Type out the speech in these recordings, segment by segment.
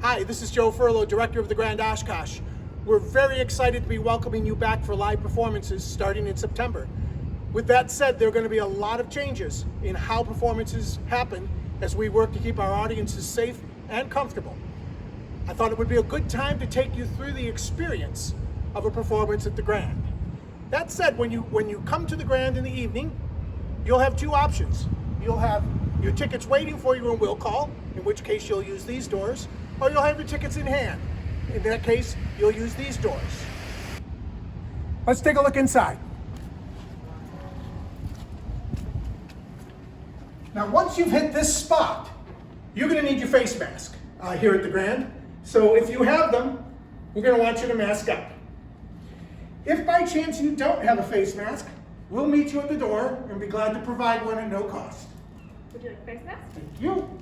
Hi, this is Joe Furlow, Director of the Grand Oshkosh. We're very excited to be welcoming you back for live performances starting in September. With that said, there are going to be a lot of changes in how performances happen as we work to keep our audiences safe and comfortable. I thought it would be a good time to take you through the experience of a performance at the Grand. That said, when you come to the Grand in the evening, you'll have two options. You'll have your tickets waiting for you in will call, in which case you'll use these doors, or you'll have your tickets in hand. In that case, you'll use these doors. Let's take a look inside. Now, once you've hit this spot, you're going to need your face mask here at the Grand. So if you have them, we're going to want you to mask up. If by chance you don't have a face mask, we'll meet you at the door and be glad to provide one at no cost. Would you like a face mask? Thank you.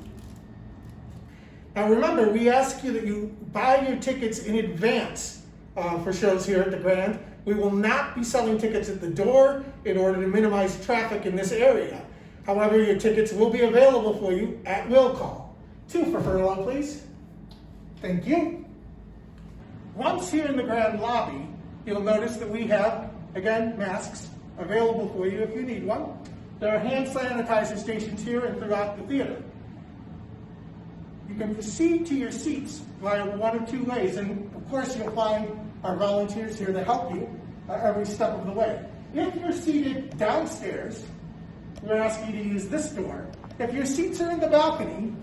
Now remember, we ask you that you buy your tickets in advance for shows here at the Grand. We will not be selling tickets at the door in order to minimize traffic in this area. However, your tickets will be available for you at will call. 2 for Furlow, please. Thank you. Once here in the Grand lobby, you'll notice that we have, again, masks available for you if you need one. There are hand sanitizer stations here and throughout the theater. You can proceed to your seats via one of 2 ways, and of course you'll find our volunteers here to help you every step of the way. If you're seated downstairs, we're going to ask you to use this door. If your seats are in the balcony,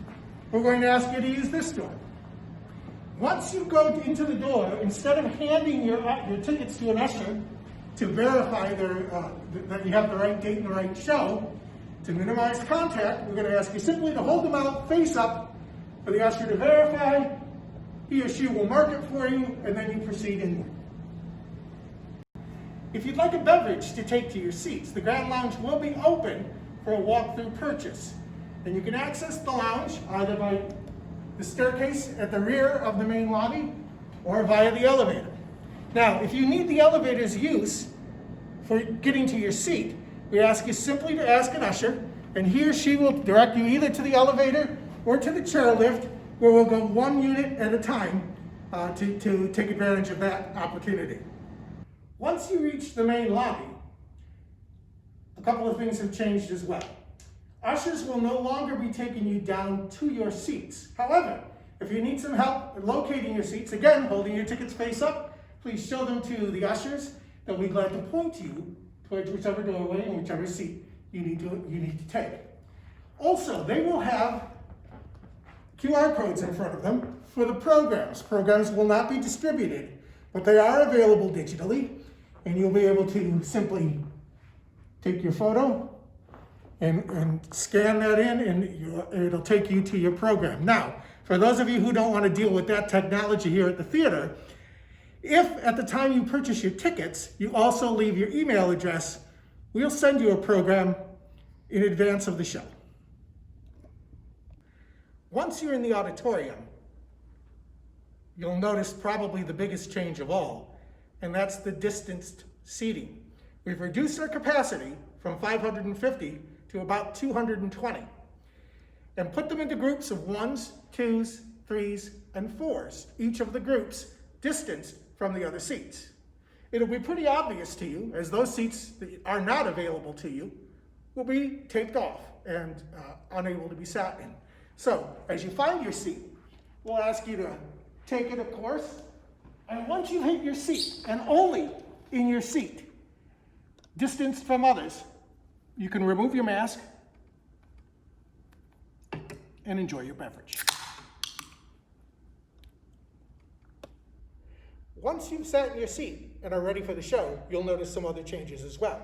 we're going to ask you to use this door. Once you go into the door, instead of handing your tickets to an usher to verify that you have the right date and the right show, to minimize contact, we're going to ask you simply to hold them out face up for the usher to verify. He or she will mark it for you, and then you proceed inward. If you'd like a beverage to take to your seats, the Grand Lounge will be open for a walk-through purchase. And you can access the lounge either by the staircase at the rear of the main lobby or via the elevator. Now, if you need the elevator's use for getting to your seat, we ask you simply to ask an usher, and he or she will direct you either to the elevator or to the chairlift, where we'll go 1 unit at a time to take advantage of that opportunity. Once you reach the main lobby, a couple of things have changed as well. Ushers will no longer be taking you down to your seats. However, if you need some help locating your seats, again, holding your tickets face up, please show them to the ushers. They'll be glad to point you towards whichever doorway and whichever seat you need to take. Also, they will have QR codes in front of them for the programs. Programs will not be distributed, but they are available digitally, and you'll be able to simply take your photo and scan that in, and it'll take you to your program. Now, for those of you who don't want to deal with that technology here at the theater, if at the time you purchase your tickets, you also leave your email address, we'll send you a program in advance of the show. Once you're in the auditorium, you'll notice probably the biggest change of all, and that's the distanced seating. We've reduced our capacity from 550 to about 220, and put them into groups of 1s, 2s, 3s, and 4s, each of the groups distanced from the other seats. It'll be pretty obvious to you, as those seats that are not available to you will be taped off and unable to be sat in. So, as you find your seat, we'll ask you to take it, of course, and once you hit your seat, and only in your seat, distanced from others, you can remove your mask and enjoy your beverage. Once you've sat in your seat and are ready for the show, you'll notice some other changes as well.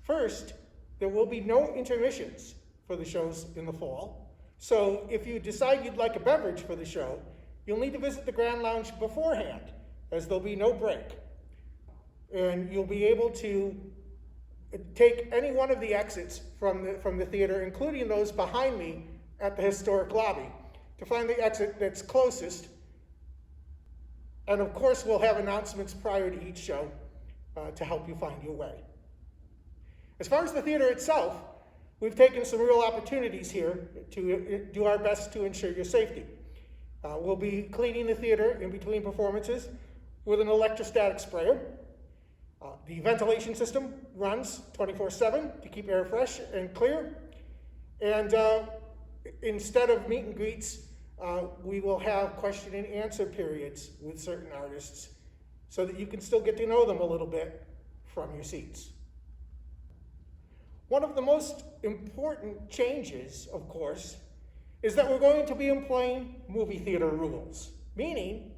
First, there will be no intermissions for the shows in the fall. So if you decide you'd like a beverage for the show, you'll need to visit the Grand Lounge beforehand, as there'll be no break. And you'll be able to take any one of the exits from the theater, including those behind me at the historic lobby, to find the exit that's closest. And of course, we'll have announcements prior to each show to help you find your way. As far as the theater itself, we've taken some real opportunities here to do our best to ensure your safety. We'll be cleaning the theater in between performances with an electrostatic sprayer. The ventilation system runs 24/7 to keep air fresh and clear. And instead of meet and greets, we will have question and answer periods with certain artists so that you can still get to know them a little bit from your seats. One of the most important changes, of course, is that we're going to be employing movie theater rules, meaning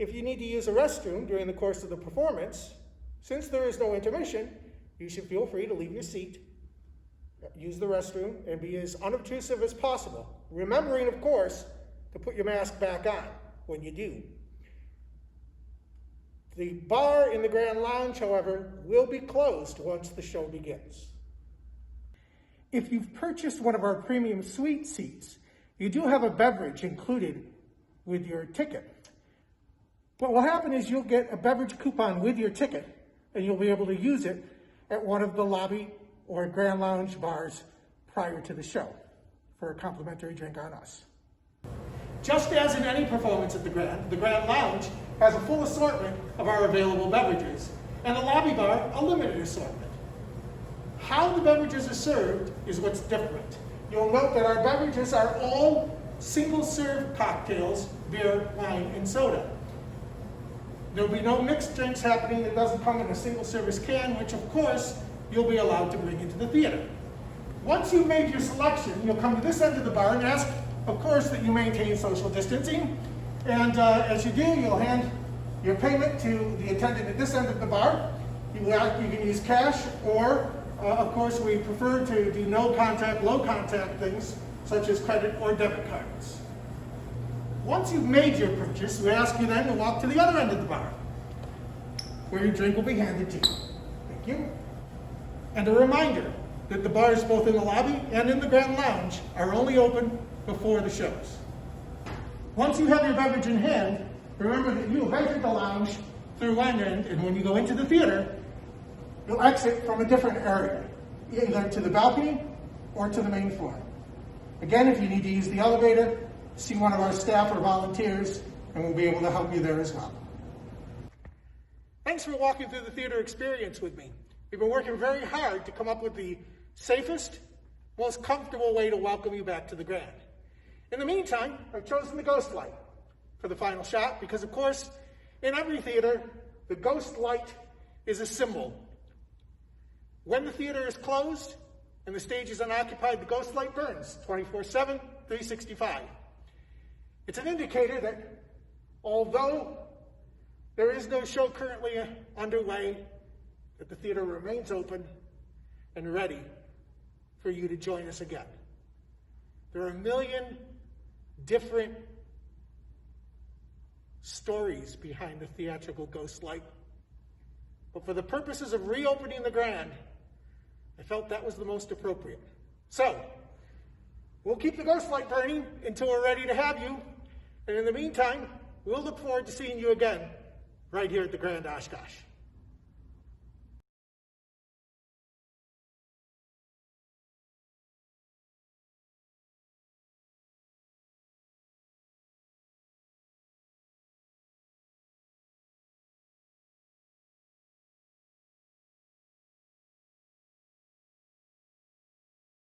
if you need to use a restroom during the course of the performance, since there is no intermission, you should feel free to leave your seat, use the restroom, and be as unobtrusive as possible, remembering, of course, to put your mask back on when you do. The bar in the Grand Lounge, however, will be closed once the show begins. If you've purchased one of our premium suite seats, you do have a beverage included with your ticket. What will happen is you'll get a beverage coupon with your ticket, and you'll be able to use it at one of the lobby or Grand Lounge bars prior to the show for a complimentary drink on us. Just as in any performance at the Grand Lounge has a full assortment of our available beverages, and the lobby bar a limited assortment. How the beverages are served is what's different. You'll note that our beverages are all single-serve cocktails, beer, wine, and soda. There'll be no mixed drinks happening that doesn't come in a single-service can, which of course you'll be allowed to bring into the theater. Once you've made your selection, you'll come to this end of the bar and ask, of course, that you maintain social distancing. And as you do, you'll hand your payment to the attendant at this end of the bar. You can use cash, or of course, we prefer to do no contact, low contact things, such as credit or debit cards. Once you've made your purchase, we ask you then to walk to the other end of the bar, where your drink will be handed to you. Thank you. And a reminder that the bars both in the lobby and in the Grand Lounge are only open before the shows. Once you have your beverage in hand, remember that you have entered the lounge through one end, and when you go into the theater, you'll exit from a different area, either to the balcony or to the main floor. Again, if you need to use the elevator, see one of our staff or volunteers, and we'll be able to help you there as well. Thanks for walking through the theater experience with me. We've been working very hard to come up with the safest, most comfortable way to welcome you back to the Grand. In the meantime, I've chosen the ghost light for the final shot because, of course, in every theater, the ghost light is a symbol. When the theater is closed and the stage is unoccupied, the ghost light burns 24/7, 365. It's an indicator that although there is no show currently underway, that the theater remains open and ready for you to join us again. There are a million different stories behind the theatrical ghost light, but for the purposes of reopening the Grand, I felt that was the most appropriate. So, we'll keep the ghost light burning until we're ready to have you, and in the meantime, we'll look forward to seeing you again right here at the Grand Oshkosh.